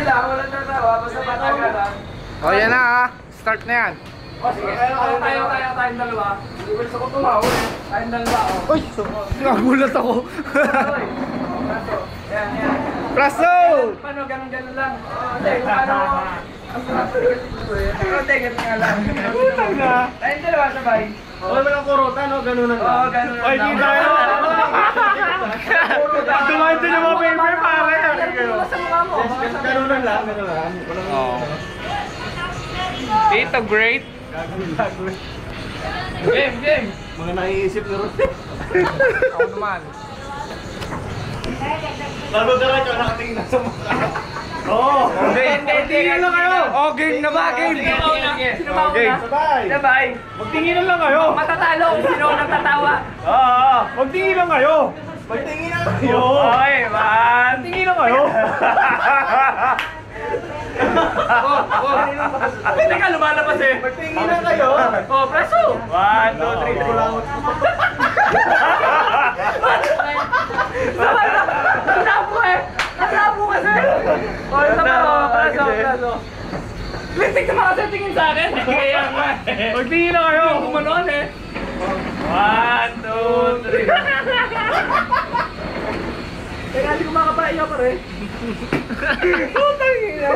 lang, walang tatawa, basta pataga lang. O yan na ha, start na yan. O sige, tayong dalawa. Iwalis ako tumawag eh. Tayong dalawa o. Uy, nagulat ako. Oy, braso. Yan, yan. Praso! Paano, ganun lang. Hindi, paano, ang sarap ko dito eh. Hindi, ganun nga lang. Utang na. Tayong dalawa sabay. Wala lang kurutan, no? Ganun lang. Oo, ganun lang. Ay, di tayo. Dumain din yung mga paper, pare. Sa mukha mo. Ganun lang lang. Ganun lang. Oh. Tito, great. Game. Mga naiisip na rin. Ako naman. Lalo ka rin yung nakatingin na sa mukha. Oo. Magtingin lang kayo. Oh, game na ba? Game. Sino ba Okay. una? Sabay. Sabay. Magtingin lang kayo. Matatalo kung sino ang tatawa. Oo. Magtingin lang kayo. Magtingin lang kayo. Oy, man. Magtingin lang kayo. Ako. Hindi ka lumalabas eh. Magtingin lang kayo. Oh, preso. 1, 2, 3. Nasapo eh. Nasapo kasi. Oh, preso. Lintik naman kasi tingin sa akin. Kaya nga eh. Magtingin lang kayo. Kumanon eh. 1, 2, 3. Teka, hindi ko makapaiya pa rin. Putang ina.